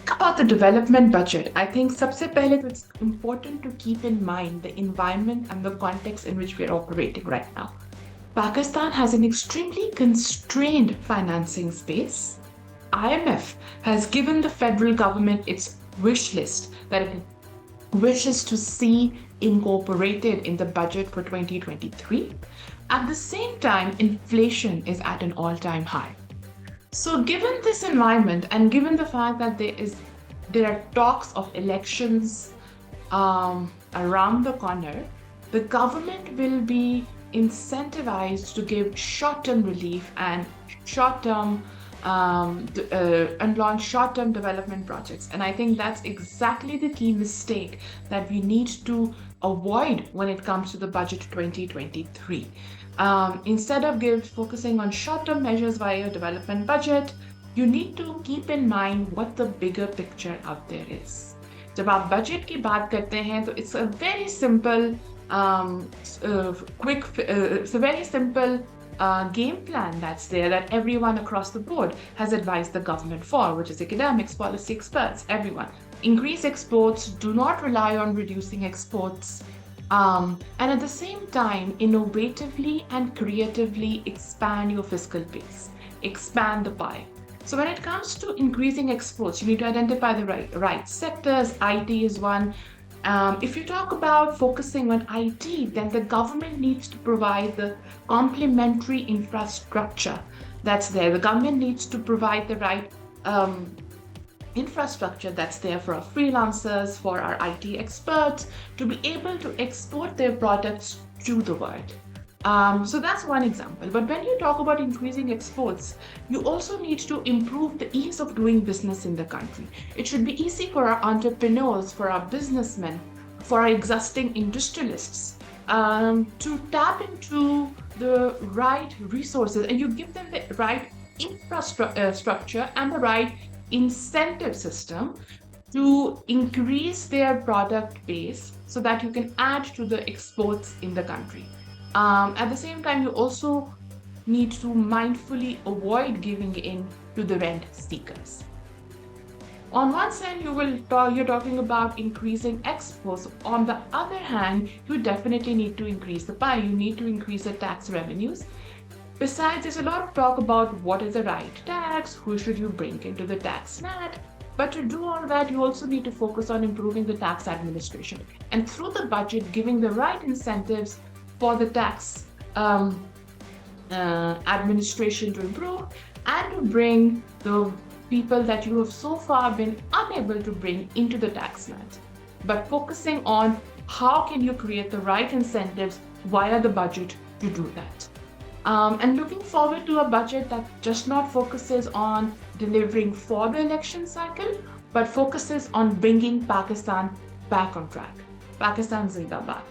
about the development budget, I think सबसे पहले तो it's important to keep in mind the environment and the context in which we are operating right now. Pakistan has an extremely constrained financing space. IMF has given the federal government its wish list that it wishes to see incorporated in the budget for 2023. At the same time, inflation is at an all-time high. So, given this environment and given the fact that there are talks of elections around the corner, the government will be incentivized to give short-term relief and and launch short-term development projects. And I think that's exactly the key mistake that we need to avoid when it comes to the budget 2023. Instead of focusing on short-term measures via development budget, you need to keep in mind what the bigger picture out there is. जब आप budget की बात करते हैं तो it's a very simple, it's a very simple game plan that's there that everyone across the board has advised the government for, which is academics, policy experts, everyone. Increase exports, do not rely on reducing exports, and at the same time, innovatively and creatively expand your fiscal base, expand the pie. So when it comes to increasing exports, you need to identify the right sectors. IT is one. If you talk about focusing on IT, then the government needs to provide the complementary infrastructure that's there. The government needs to provide the right infrastructure that's there for our freelancers, for our IT experts, to be able to export their products to the world. So that's one example. But when you talk about increasing exports, you also need to improve the ease of doing business in the country. It should be easy for our entrepreneurs, for our businessmen, for our existing industrialists to tap into the right resources, and you give them the right infrastructure and the right incentive system to increase their product base so that you can add to the exports in the country. At the same time, you also need to mindfully avoid giving in to the rent seekers. On one side, you're talking about increasing exports. On the other hand, you definitely need to increase the pie. You need to increase the tax revenues. Besides, there's a lot of talk about what is the right tax, who should you bring into the tax net. But to do all that, you also need to focus on improving the tax administration. And through the budget, giving the right incentives for the tax administration to improve and to bring the people that you have so far been unable to bring into the tax net, but focusing on how can you create the right incentives via the budget to do that. And looking forward to a budget that just not focuses on delivering for the election cycle, but focuses on bringing Pakistan back on track. Pakistan Zindabad.